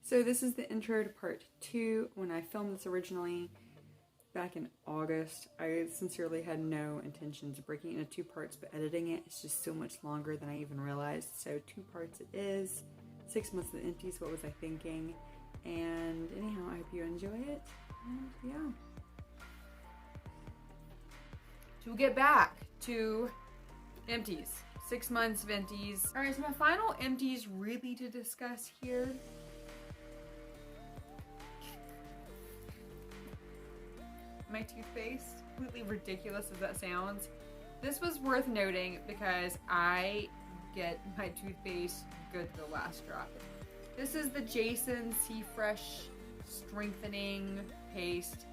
So this is the intro to part 2. When I filmed this originally back in August, I sincerely had no intentions of breaking it into 2 parts, but editing it is just so much longer than I even realized. So 2 parts it is. 6 months of the empties, what was I thinking? And anyhow, I hope you enjoy it. And yeah. To get back to empties. 6 months of empties. Alright, so my final empties really to discuss here. My toothpaste, completely ridiculous as that sounds. This was worth noting because I get my toothpaste good to the last drop. This is the Jason Sea Fresh Strengthening Paste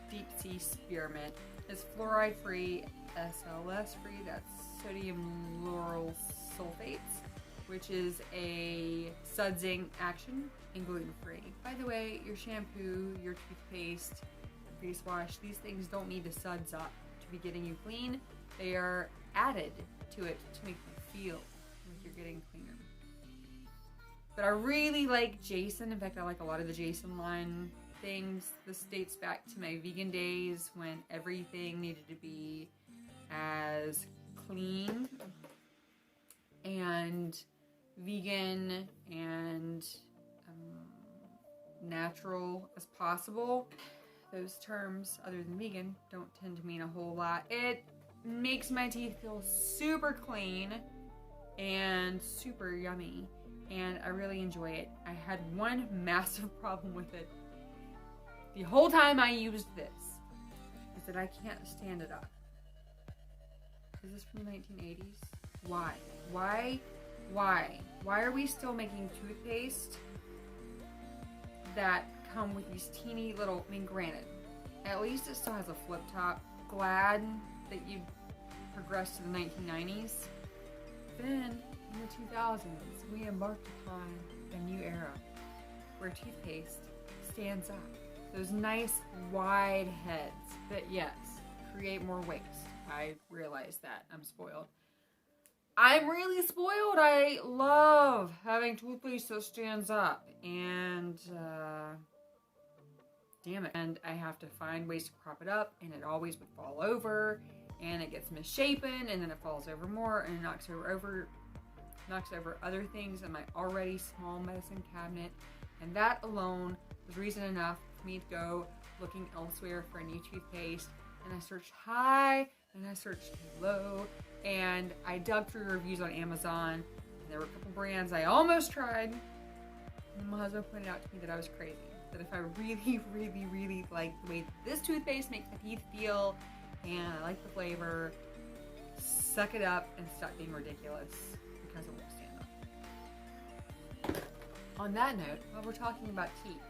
Deep Sea Spearmint. It's fluoride free, SLS free, that's sodium lauryl sulfates, which is a sudsing action and gluten free. By the way, your shampoo, your toothpaste, face wash, these things don't need to suds up to be getting you clean. They are added to it to make you feel like you're getting cleaner. But I really like Jason. In fact, I like a lot of the Jason line things. This dates back to my vegan days when everything needed to be as clean and vegan and natural as possible. Those terms, other than vegan, don't tend to mean a whole lot. It makes my teeth feel super clean and super yummy, and I really enjoy it. I had one massive problem with it the whole time I used this, is that I can't stand it up. Is this from the 1980s? Why? Why are we still making toothpaste that come with these teeny little, I mean, granted, at least it still has a flip top. Glad that you progressed to the 1990s. Then, in the 2000s, we embarked upon a new era where toothpaste stands up. Those nice wide heads that, yes, create more waste. I realize that. I'm spoiled. I'm really spoiled. I love having toothpaste that stands up, and damn it. And I have to find ways to prop it up, and it always would fall over, and it gets misshapen, and then it falls over more, and it knocks over other things in my already small medicine cabinet. And that alone was reason enough for me to go looking elsewhere for a new toothpaste. And I searched high, and I searched low, and I dug through reviews on Amazon, and there were a couple brands I almost tried, and my husband pointed out to me that I was crazy. That if I really like the way this toothpaste makes my teeth feel, and I like the flavor, suck it up and stop being ridiculous, because it won't stand up. On that note, while we're talking about teeth,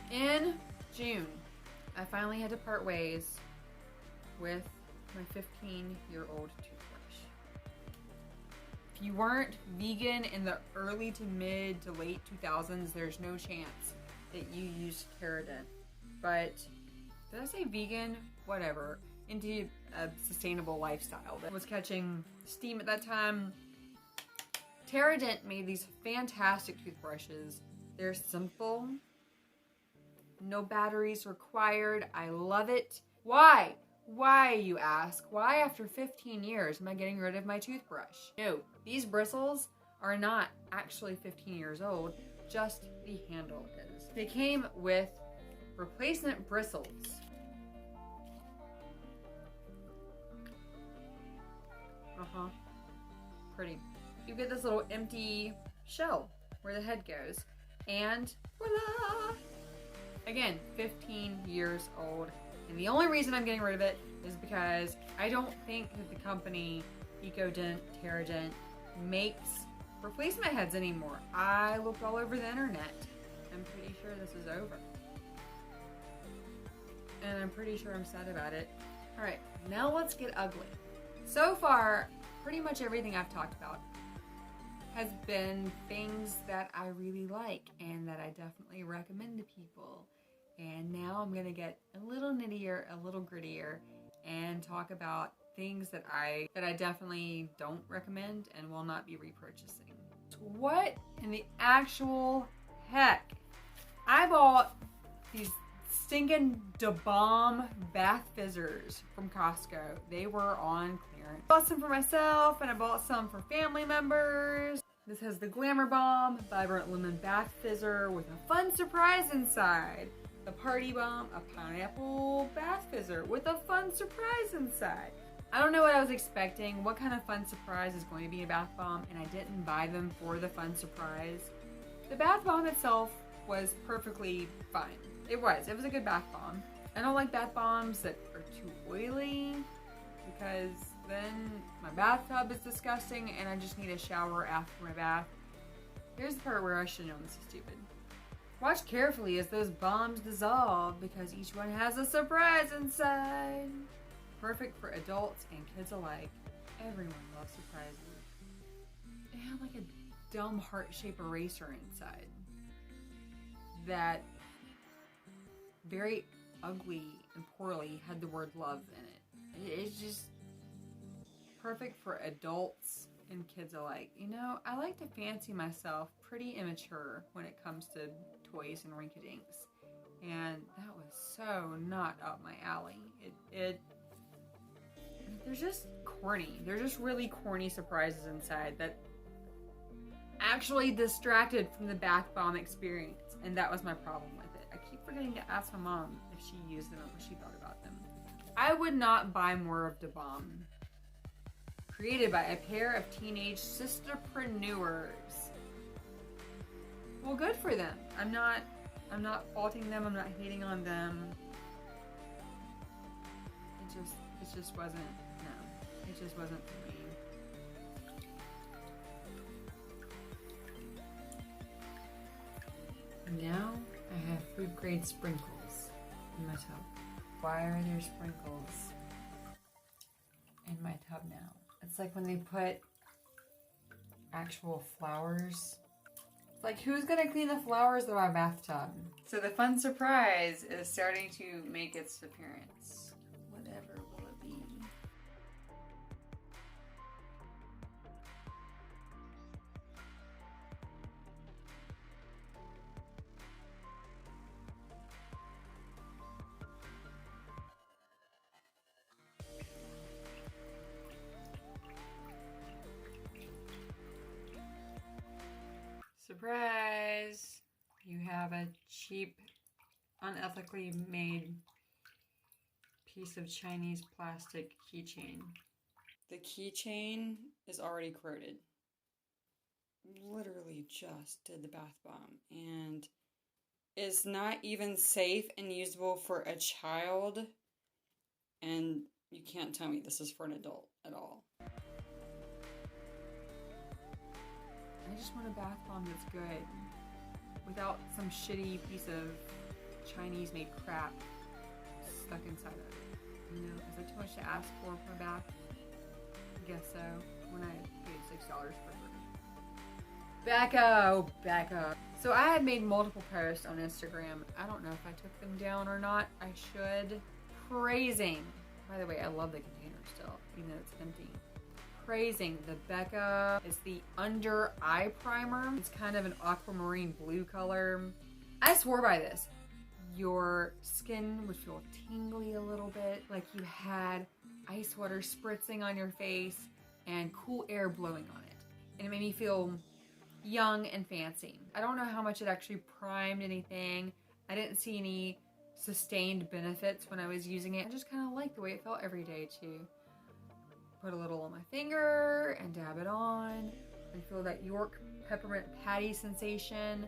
in June, I finally had to part ways with my 15-year-old toothbrush. If you weren't vegan in the early to mid to late 2000s, there's no chance that you used Pt.2. But did I say vegan? Whatever. Into a sustainable lifestyle that was catching steam at that time. Pt.2 made these fantastic toothbrushes. They're simple. No batteries required. I love it. Why? Why, you ask? Why after 15 years am I getting rid of my toothbrush? No, these bristles are not actually 15 years old, just the handle is. They came with replacement bristles. Pretty. You get this little empty shell where the head goes, and voila! Again, 15 years old. And the only reason I'm getting rid of it is because I don't think that the company EcoDent, Pt.2 makes replacement heads anymore. I looked all over the internet. I'm pretty sure this is over. And I'm pretty sure I'm sad about it. Alright, now let's get ugly. So far, pretty much everything I've talked about has been things that I really like and that I definitely recommend to people. And now I'm gonna get a little nittier, a little grittier, and talk about things that I definitely don't recommend and will not be repurchasing. what in the actual heck? I bought these stinking Da Bomb bath fizzers from Costco. They were on clearance. I bought some for myself and I bought some for family members. This has the Glamour Bomb Vibrant Lemon Bath Fizzer with a fun surprise inside. The Party Bomb, a pineapple bath fizzer with a fun surprise inside. I don't know what I was expecting, what kind of fun surprise is going to be a bath bomb, and I didn't buy them for the fun surprise. The bath bomb itself was perfectly fine. It was a good bath bomb. I don't like bath bombs that are too oily because then my bathtub is disgusting and I just need a shower after my bath. Here's the part where I should know this is stupid. Watch carefully as those bombs dissolve because each one has a surprise inside. Perfect for adults and kids alike. Everyone loves surprises. It had like a dumb heart-shaped eraser inside that very ugly and poorly had the word love in it. It's just perfect for adults and kids alike. You know, I like to fancy myself pretty immature when it comes to toys and rinky-dinks, and that was so not up my alley. They're just corny. They're just really corny surprises inside that actually distracted from the bath bomb experience, and that was my problem with it. I keep forgetting to ask my mom if she used them or what she thought about them. I would not buy more of Da Bomb. Created by a pair of teenage sisterpreneurs. Well, good for them. I'm not faulting them. I'm not hating on them. It just wasn't. No, it just wasn't for me. And now I have food grade sprinkles in my tub. Why are there sprinkles in my tub now? It's like when they put actual flowers. It's like, who's gonna clean the flowers in my bathtub? So the fun surprise is starting to make its appearance. Whatever will it be? Surprise! You have a cheap, unethically made piece of Chinese plastic keychain. The keychain is already corroded. Literally just did the bath bomb and is not even safe and usable for a child, and you can't tell me this is for an adult at all. I just want a bath bomb that's good, without some shitty piece of Chinese-made crap stuck inside of it. You know, is that too much to ask for a bath? I guess so, when I paid $6 for it. Back up. So I had made multiple posts on Instagram. I don't know if I took them down or not. I should. Praising. By the way, I love the container still, even though it's empty. Praising the Becca. It's the under eye primer. It's kind of an aquamarine blue color. I swore by this. Your skin would feel tingly a little bit, like you had ice water spritzing on your face and cool air blowing on it. And it made me feel young and fancy. I don't know how much it actually primed anything. I didn't see any sustained benefits when I was using it. I just kind of liked the way it felt every day too. Put a little on my finger and dab it on and feel that York peppermint patty sensation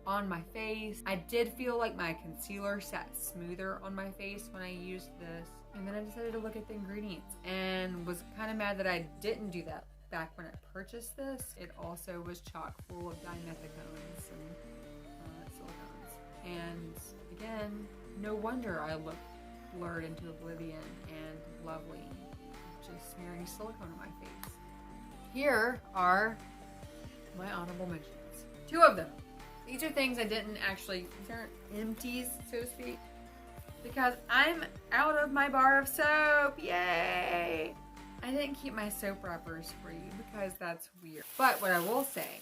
on my face. I did feel like my concealer sat smoother on my face when I used this. And then I decided to look at the ingredients and was kind of mad that I didn't do that back when I purchased this. It also was chock full of dimethicones and silicones. And again, no wonder I looked blurred into oblivion and lovely. Just smearing silicone on my face. Here are my honorable mentions. 2 of them. These are things I didn't actually, these aren't empties, so to speak, because I'm out of my bar of soap. Yay! I didn't keep my soap wrappers for you because that's weird. But what I will say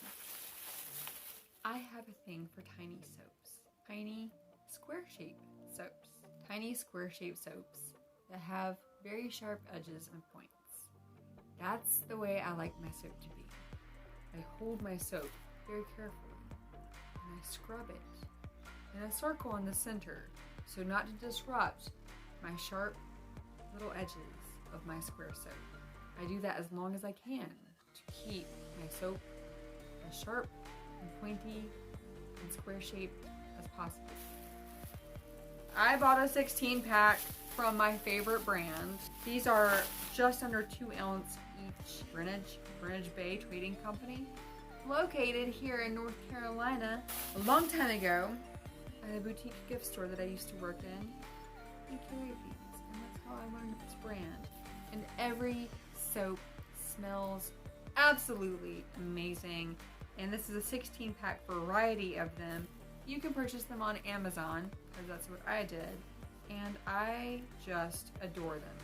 have a thing for tiny soaps. Tiny square shaped soaps. Tiny square shaped soaps that have very sharp edges and points. That's the way I like my soap to be. I hold my soap very carefully and I scrub it in a circle in the center so not to disrupt my sharp little edges of my square soap. I do that as long as I can to keep my soap as sharp and pointy and square shaped as possible. I bought a 16 pack from my favorite brand. These are just under 2 ounce each. Greenwich Bay Trading Company, located here in North Carolina. A long time ago, at a boutique gift store that I used to work in, they carried these, and that's how I learned this brand. And every soap smells absolutely amazing. And this is a 16 pack variety of them. You can purchase them on Amazon, because that's what I did, and I just adore them.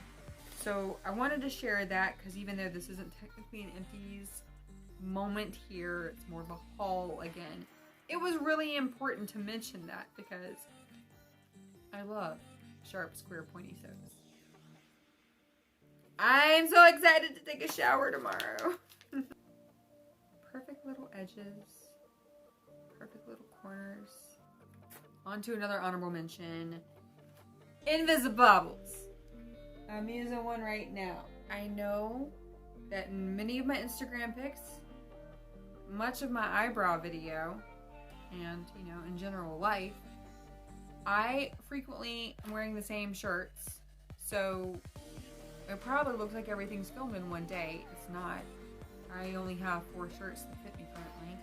So I wanted to share that, because even though this isn't technically an empties moment here, it's more of a haul again, it was really important to mention that, because I love sharp, square, pointy soaps. I'm so excited to take a shower tomorrow. Perfect little edges, perfect little corners. On to another honorable mention, Invisibobbles. I'm using one right now. I know that in many of my Instagram pics, much of my eyebrow video, and in general life, I frequently am wearing the same shirts, so it probably looks like everything's filmed in one day. It's not. I only have 4 shirts that fit me currently.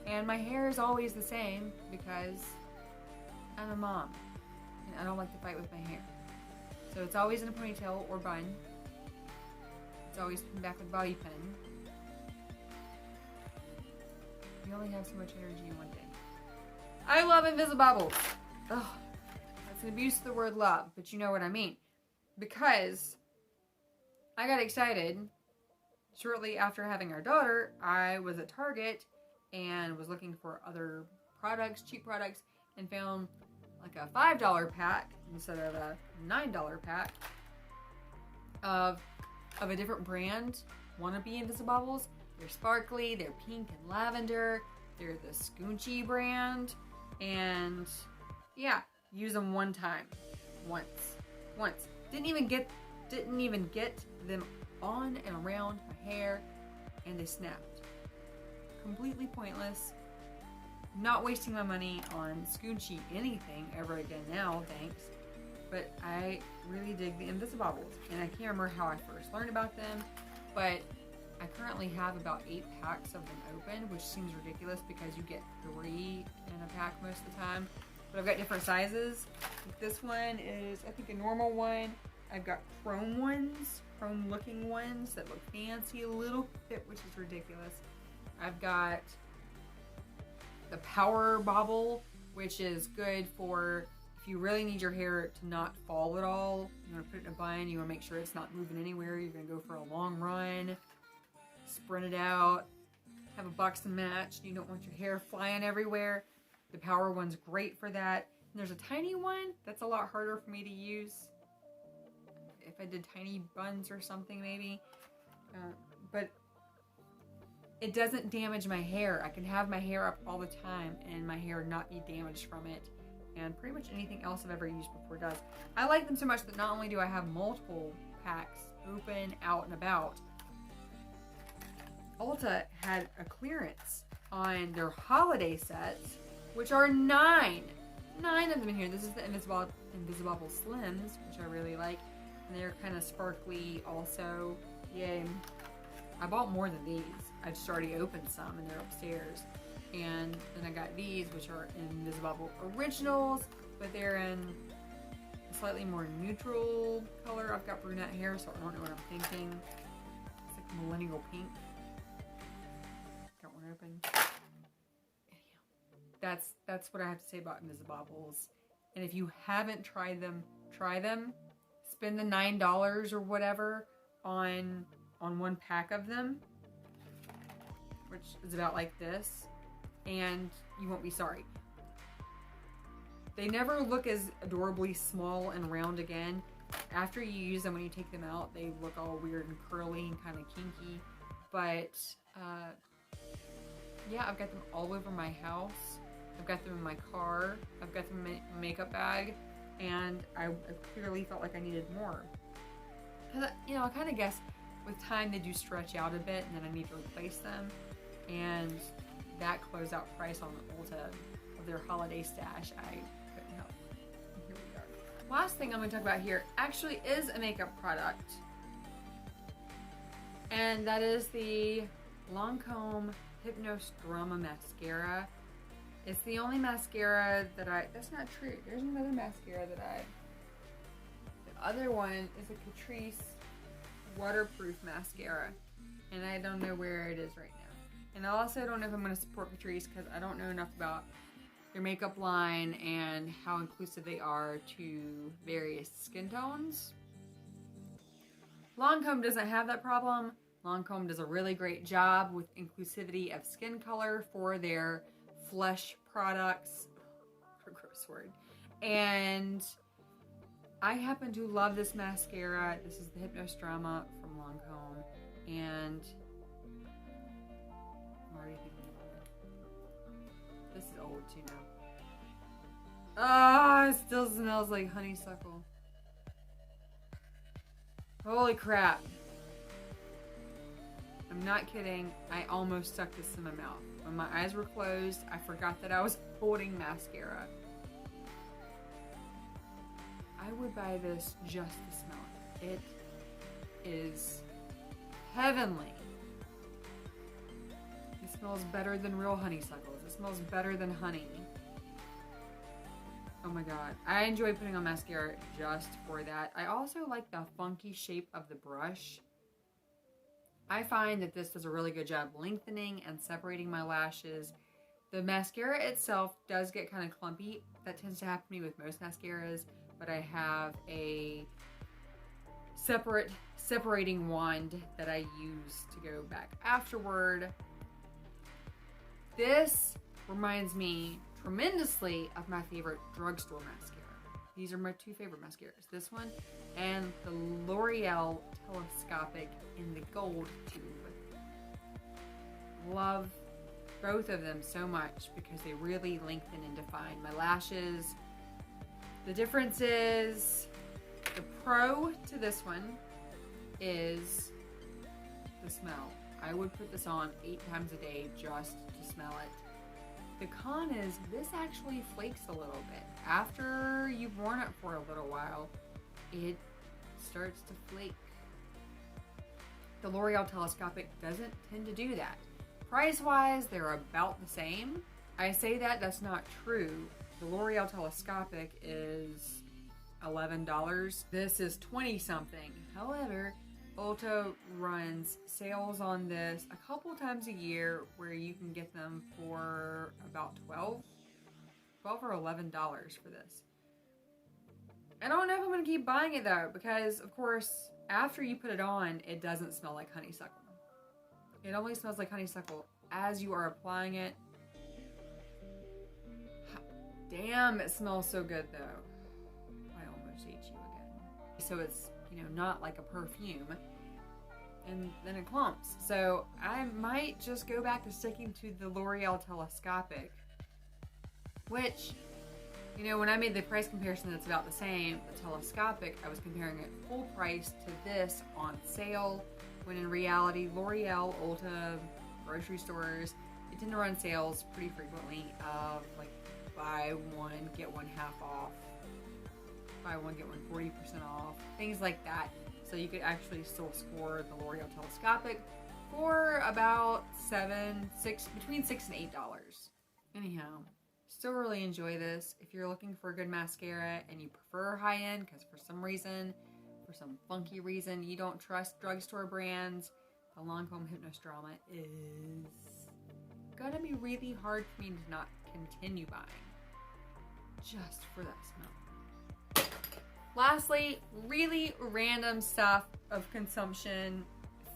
And my hair is always the same because I'm a mom and I don't like to fight with my hair. So it's always in a ponytail or bun. It's always pinned back with bobby pin. You only have so much energy in one day. I love Invisibobbles. Ugh, that's an abuse of the word love, but you know what I mean. Because I got excited shortly after having our daughter. I was at Target and was looking for other products, cheap products, and found like a $5 pack instead of a $9 pack of a different brand, wannabe Invisibobbles. They're sparkly, they're pink and lavender, they're the Scoonchy brand, and yeah, use them one time. Once. Didn't even get them on and around my hair, and they snapped. Completely pointless. Not wasting my money on Scoonchy anything ever again now, thanks. But I really dig the Invisibobbles, and I can't remember how I first learned about them, but I currently have about 8 packs of them open, which seems ridiculous because you get 3 in a pack most of the time. But I've got different sizes. This one is, I think, a normal one. I've got chrome ones, chrome looking ones that look fancy a little bit, which is ridiculous. I've got the Power Bobble, which is good for if you really need your hair to not fall at all. You want to put it in a bun, you want to make sure it's not moving anywhere. You're going to go for a long run, sprint it out, have a boxing match. You don't want your hair flying everywhere. The Power one's great for that. And there's a tiny one that's a lot harder for me to use. If I did tiny buns or something maybe. But it doesn't damage my hair. I can have my hair up all the time and my hair not be damaged from it. And pretty much anything else I've ever used before does. I like them so much that not only do I have multiple packs open, out and about, Ulta had a clearance on their holiday sets, which are 9 of them in here. This is the Invisibobble Slims, which I really like. And they're kind of sparkly also. Yay. I bought more than these. I just already opened some and they're upstairs. And then I got these, which are Invisibobble Originals, but they're in a slightly more neutral color. I've got brunette hair, so I don't know what I'm thinking. It's like millennial pink. Got one open. Anyhow, that's what I have to say about Invisibobbles. And if you haven't tried them, try them. Spend the $9 or whatever on one pack of them, which is about like this. and you won't be sorry. They never look as adorably small and round again. After you use them, when you take them out, they look all weird and curly and kind of kinky. But yeah, I've got them all over my house. I've got them in my car. I've got them in my makeup bag. And I clearly felt like I needed more. Because, you know, I kind of guess with time they do stretch out a bit and then I need to replace them. And that closeout price on Ulta of their holiday stash, I couldn't help. Here we are. Last thing I'm going to talk about here actually is a makeup product. And that is the Lancome Hypnos Drama Mascara. It's the only mascara that that's not true. There's another mascara that the other one is a Catrice waterproof mascara. And I don't know where it is right now. And I also don't know if I'm going to support Catrice because I don't know enough about their makeup line and how inclusive they are to various skin tones. Lancome doesn't have that problem. Lancome does a really great job with inclusivity of skin color for their Flesh products. Gross word. And I happen to love this mascara. This is the Hypnos Drama from Lancome. And I'm already thinking about it. This is old too now. Ah, it still smells like honeysuckle. Holy crap. I'm not kidding. I almost stuck this in my mouth. When my eyes were closed, I forgot that I was holding mascara. I would buy this just to smell it. It is heavenly. It smells better than real honeysuckles. It smells better than honey. Oh my god. I enjoy putting on mascara just for that. I also like the funky shape of the brush. I find that this does a really good job lengthening and separating my lashes. The mascara itself does get kind of clumpy. That tends to happen to me with most mascaras, but I have a separating wand that I use to go back afterward. This reminds me tremendously of my favorite drugstore mascara. These are my two favorite mascaras. This one and the L'Oreal Telescopic in the gold tube. Love both of them so much because they really lengthen and define my lashes. The difference is the pro to this one is the smell. I would put this on 8 times a day just to smell it. The con is this actually flakes a little bit. After you've worn it for a little while, it starts to flake. The L'Oreal Telescopic doesn't tend to do that. Price-wise, they're about the same. I say that's not true. The L'Oreal Telescopic is $11. This is 20-something. However, Ulta runs sales on this a couple times a year where you can get them for about $12 or $11 for this. I don't know if I'm going to keep buying it though, because of course, after you put it on, it doesn't smell like honeysuckle. It only smells like honeysuckle as you are applying it. Damn, it smells so good though. I almost ate you again. So it's, not like a perfume. And then it clumps. So I might just go back to sticking to the L'Oreal Telescopic, which, when I made the price comparison, that's about the same. The Telescopic, I was comparing it full price to this on sale, when in reality, L'Oreal, Ulta, grocery stores, they tend to run sales pretty frequently of like buy one, get one half off, buy one, get one 40% off, things like that. So you could actually still score the L'Oreal Telescopic for about between $6 and $8. Anyhow, still really enjoy this. If you're looking for a good mascara and you prefer high-end because for some funky reason, you don't trust drugstore brands, the Lancome Hypnos Drama is gonna be really hard for me to not continue buying just for that smell. Lastly, really random stuff of consumption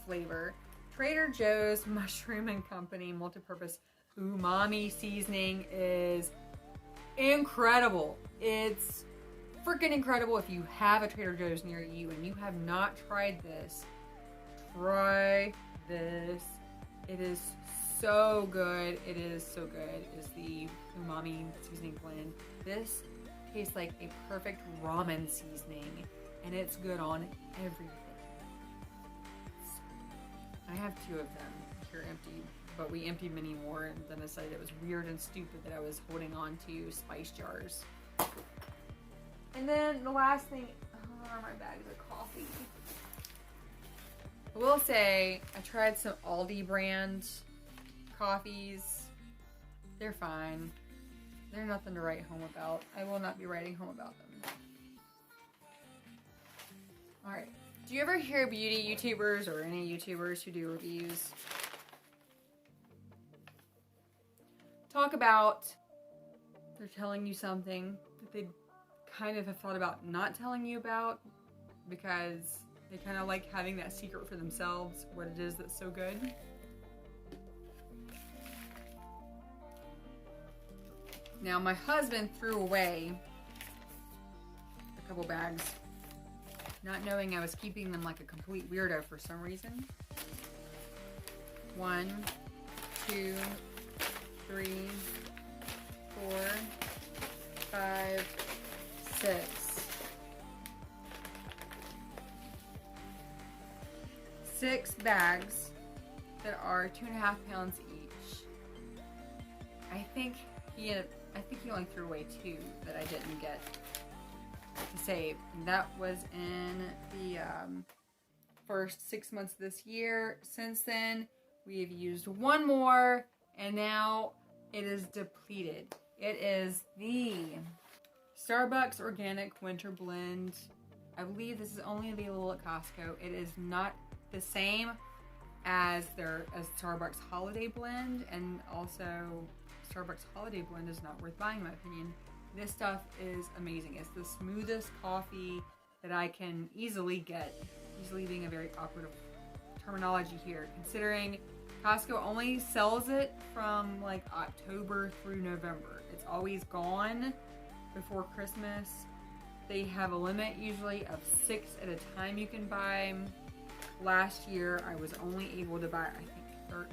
flavor. Trader Joe's Mushroom and Company multi-purpose umami seasoning is incredible. It's freaking incredible. If you have a Trader Joe's near you and you have not tried this, try this. It is so good. It is so good. It's the umami seasoning blend. This tastes like a perfect ramen seasoning, and it's good on everything. I have 2 of them here empty, but we emptied many more and then decided it was weird and stupid that I was holding on to spice jars. And then the last thing, my bags of coffee. I will say, I tried some Aldi brand coffees. They're fine. They're nothing to write home about. I will not be writing home about them. Alright. Do you ever hear beauty YouTubers or any YouTubers who do reviews talk about they're telling you something that they kind of have thought about not telling you about because they kind of like having that secret for themselves, what it is that's so good? Now, my husband threw away a couple bags, not knowing I was keeping them like a complete weirdo for some reason. 1, 2, 3, 4, 5, 6. 6 bags that are 2.5 pounds each. I think he only threw away 2 that I didn't get to save. And that was in the first 6 months of this year. Since then, we have used 1 more, and now it is depleted. It is the Starbucks Organic Winter Blend. I believe this is only available at Costco. It is not the same as Starbucks Holiday Blend, and also Starbucks Holiday Blend is not worth buying in my opinion. This stuff is amazing. It's the smoothest coffee that I can easily get. Easily being a very operative terminology here, considering Costco only sells it from like October through November. It's always gone before Christmas. They have a limit usually of 6 at a time you can buy. Last year I was only able to buy, I think, 13,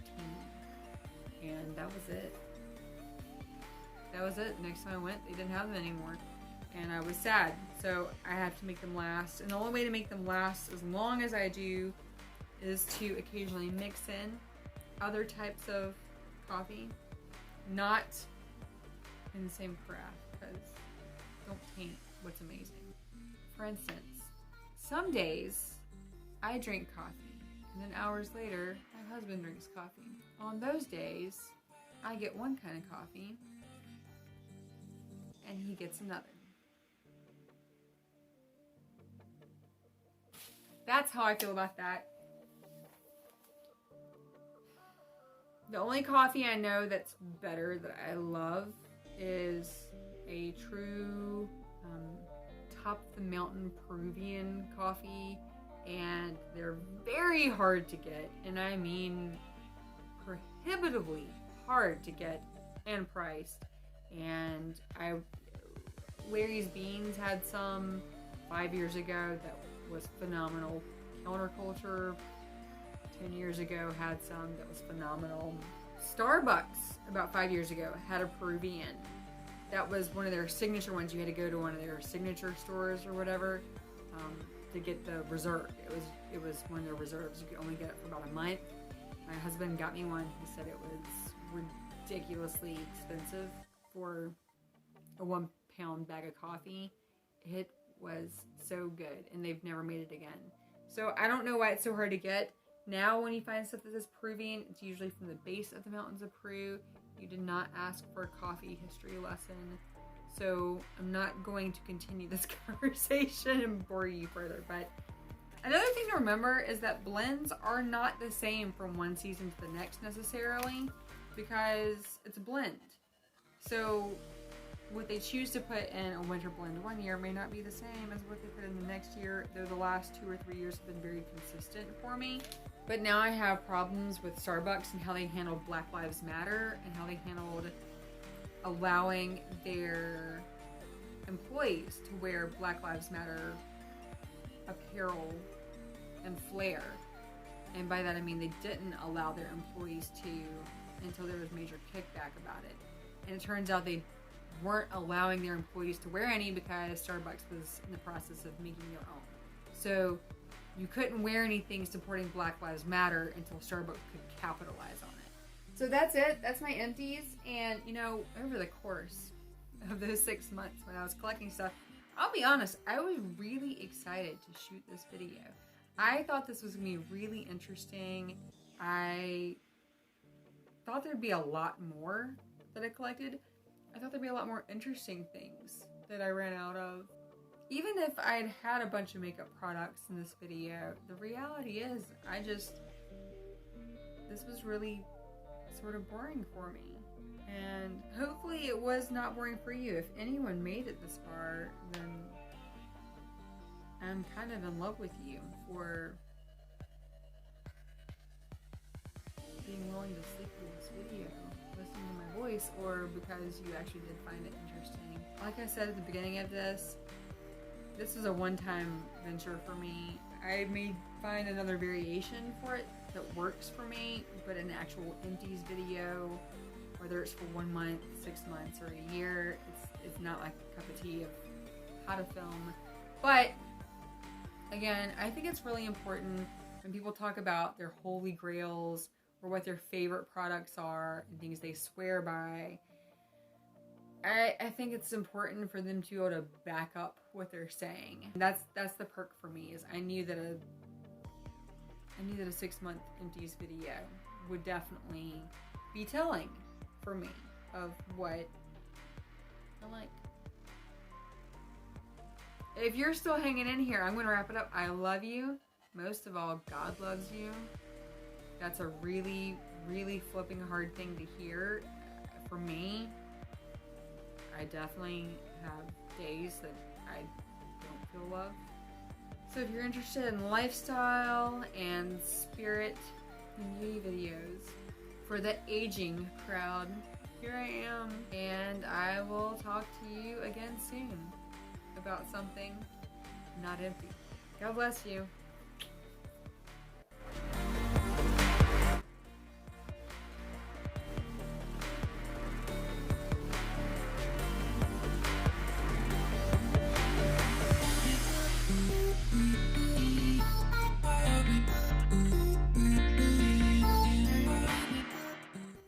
and that was it. That was it. Next time I went, they didn't have them anymore, and I was sad. So I have to make them last, and the only way to make them last as long as I do is to occasionally mix in other types of coffee, not in the same craft, because don't taint what's amazing. For instance, some days I drink coffee, and then hours later, my husband drinks coffee. On those days, I get one kind of coffee, and he gets another. That's how I feel about that. The only coffee I know that's better that I love is a true top of the mountain Peruvian coffee, and they're very hard to get, and I mean prohibitively hard to get and priced. And Larry's Beans had some 5 years ago that was phenomenal. Counterculture 10 years ago had some that was phenomenal. Starbucks about 5 years ago had a Peruvian. That was one of their signature ones. You had to go to one of their signature stores or whatever to get the reserve. It was one of their reserves. You could only get it for about a month. My husband got me one. He said it was ridiculously expensive for a 1 pound bag of coffee. It was so good, and they've never made it again. So I don't know why it's so hard to get. Now when you find stuff that is Peruvian, it's usually from the base of the mountains of Peru. You did not ask for a coffee history lesson. So I'm not going to continue this conversation and bore you further. But another thing to remember is that blends are not the same from one season to the next necessarily, because it's a blend. So what they choose to put in a winter blend one year may not be the same as what they put in the next year, though the last 2 or 3 years have been very consistent for me. But now I have problems with Starbucks and how they handled Black Lives Matter and how they handled allowing their employees to wear Black Lives Matter apparel and flair. And by that I mean they didn't allow their employees to until there was major kickback about it. And it turns out they weren't allowing their employees to wear any because Starbucks was in the process of making their own. So you couldn't wear anything supporting Black Lives Matter until Starbucks could capitalize on it. So that's it. That's my empties. And you know, over the course of those 6 months when I was collecting stuff, I'll be honest, I was really excited to shoot this video. I thought this was going to be really interesting. I thought there'd be a lot more that I collected. I thought there'd be a lot more interesting things that I ran out of. Even if I'd had a bunch of makeup products in this video, the reality is this was really sort of boring for me. And hopefully it was not boring for you. If anyone made it this far, then I'm kind of in love with you for being willing to sleep through this video, listening to my voice, or because you actually did find it interesting. Like I said at the beginning of this was a one-time venture for me. I may find another variation for it that works for me, but an actual empties video, whether it's for 1 month, 6 months, or a year, it's not like a cup of tea of how to film. But again, I think it's really important when people talk about their holy grails or what their favorite products are and things they swear by. I think it's important for them to be able to back up what they're saying. That's the perk for me, is I knew that a 6-month empties video would definitely be telling for me of what I like. If you're still hanging in here, I'm going to wrap it up. I love you. Most of all, God loves you. That's a really, really flipping hard thing to hear. For me, I definitely have days that I don't feel love. So if you're interested in lifestyle and spirit and beauty videos for the aging crowd, here I am. And I will talk to you again soon about something not empty. God bless you.